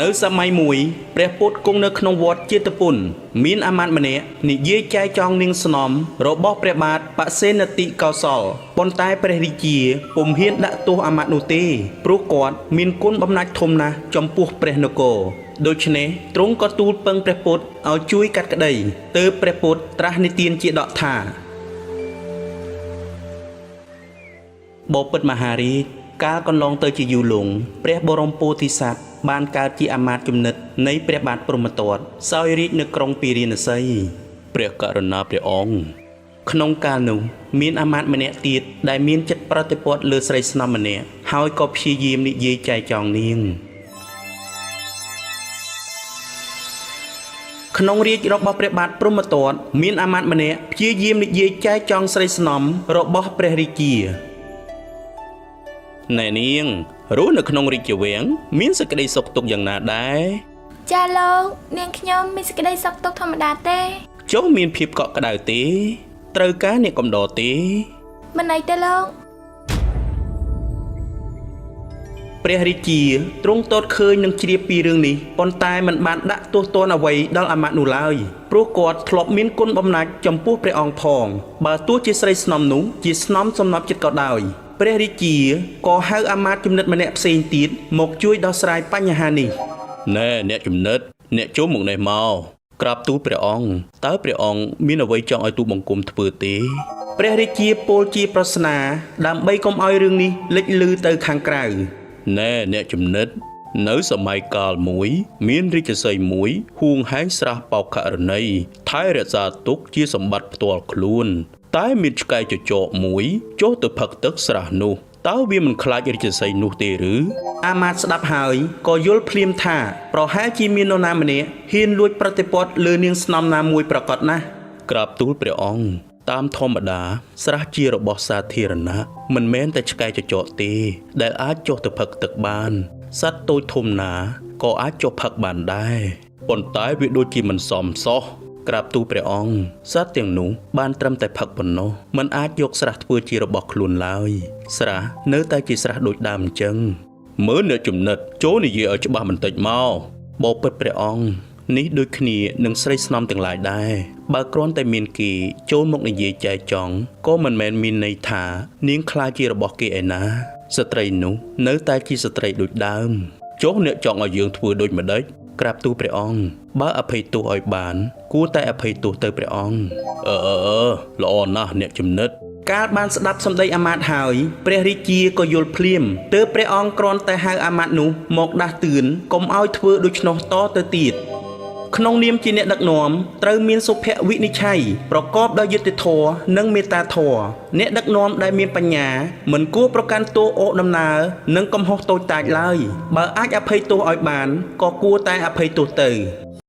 នៅសម័យមួយព្រះពុទ្ធគង់នៅក្នុងវត្តចេតពុនមានអាមាត្យម្នាក់និយាយចែកចង់នាងស្នំរបស់ព្រះបាទបសេនតិកោសលប៉ុន្តែព្រះរាជាពុំហ៊ានដាក់ទោសអាមាត្យនោះទេព្រោះគាត់មានគុណបំណាច់ធំណាស់ចំពោះព្រះនគរដូច្នេះទ្រង់ក៏ទូលពឹងព្រះពុទ្ធឲ្យជួយកាត់ក្តីទើបព្រះពុទ្ធត្រាស់និទានជាដកថាបពិតមហារាជកាលកន្លងទៅជាយូរលង់ព្រះបរមពោធិសត្វបានកើតជាអាមាត្យជំនិតនៃព្រះបាទព្រហ្មទត្តសោយរាជនៅក្រុងពារាណសីព្រះករុណាព្រះអង្គក្នុងកាលនោះមានអាមាត្យម្នាក់ទៀតដែលមានចិត្តប្រតិព័ទ្ធលើស្រីស្នំម្នាក់ហើយក៏ព្យាយាមនិយាយចែកចង់នាងក្នុងរាជរបស់ព្រះបាទព្រហ្មទត្តមានអាមាត្យម្នាក់ព្យាយាមនិយាយចែកចង់ស្រីស្នំរបស់ព្រះរាជាណែនាងរស់នៅក្នុងរាជវាំងមានសេចក្តីសុខទុក្ខយ៉ាងណាដែរចាលោកនាងខ្ញុំមានសេចក្តីសុខទុក្ខធម្មតាទេចុះមានភាពកក់ក្ដៅទេត្រូវការអ្នកកំដរទេមិនអីទេលោកព្រះរាជាទ្រង់ទតឃើញនឹងជ្រាបពីរឿងនេះប៉ុន្តែមិនបានដាក់ទោសទណ្ឌអ្វីដល់អាមាត្យនោះឡើយព្រោះគាត់ធ្លាប់មានគុណបំណាច់ចំពោះព្រះអង្គផងបើទោះជាស្រីស្នំនោះជាស្នំសំណប់ចិត្តក៏ដោយព្រះរាជាក៏ហៅអាមាត្យជំនិតម្នាក់ផ្សេងទៀតមកជួយដោះស្រាយបញ្ហានេះណែអ្នកជំនិតអ្នកចូលមកនេះមកក្រាបទូលព្រះអង្គតើព្រះអង្គមានអ្វីចង់ឲ្យទូលបង្គំធ្វើទេព្រះរាជាពោលជាប្រស្នាដើម្បីកុំឲ្យរឿងនេះលេចលឺទៅខាងក្រៅណែអ្នកជំនិតនៅសម័យកាលមួយមានរាជសីមួយហួងហែងស្រះបោកខរណីថែរក្សាទុកជាសម្បត្តិផ្ទាល់ខ្លួនតែមានឆ្កែចចកមួយចុះទៅផឹកទឹកស្រះនោះតើវាមិនខ្លាចរាជសីនោះទេឬអាមាត្យស្ដាប់ហើយក៏យល់ភ្លាមថាប្រហែលជាមាននរណាម្នាក់ហ៊ានលួចប្រតិព័ទ្ធលើនាងស្នំណាមួយប្រកបណាស់ក្រាបទូលព្រះអង្គតាមធម្មតាស្រះជារបស់សាធារណៈមិនមែនតែឆ្កែចចកទេដែលអាចចុះទៅផឹកទឹកបានសត្វតូចធំណាក៏អាចចុះផឹកបានដែរប៉ុន្តែវាដូចជាមិនសមសោះក្រាបទូលព្រះអង្គសត្វទាំងនោះបានត្រឹមតែផឹកប៉ុណ្ណោះមិនអាចយកស្រះធ្វើជារបស់ខ្លួនឡើយស្រះនៅតែជាស្រះដូចដើមអញ្ចឹងមើលអ្នកចំណិតចូលនិយាយឲ្យច្បាស់បន្តិចមកបបិទ្ធព្រះអង្គនេះដូចគ្នានឹងស្រីស្នំទាំងឡាយដែរបើគ្រាន់តែមានគេចូលមកនិយាយចែកចង់ក៏មិនមែនមានន័យថានាងខ្លាចជារបស់គេឯណាស្ត្រីនោះនៅតែជាស្ត្រីដូចដើមចុះអ្នកចង់ឲ្យយើងធ្វើដូចម្ដេចក្រាបទូលព្រះអង្គបើអភ័យទោសឲ្យបានគួរតែអភ័យទោសទៅព្រះអង្គល្អណាស់អ្នកចំណិតកាលបានស្ដាប់សម្ដីអាមាត្យហើយព្រះរាជាក៏យល់ភ្លាមទើបព្រះអង្គគ្រាន់តែហៅអាមាត្យនោះមកដាស់តឿនកុំឲ្យធ្វើដូច្នោះតទៅទៀតក្នុងនាមជាអ្នកដឹកនាំត្រូវមានសុភវិនិច្ឆ័យប្រកបដោយយុត្តិធម៌និងមេត្តាធម៌អ្នកដឹកនាំដែលមានបញ្ញាមិនគួរប្រកាន់ទោសអូសដំណើរនិងកំហុសតូចតាចឡើយបើអាចអភ័យទោសឲ្យបានក៏គួរតែអភ័យទោសទៅ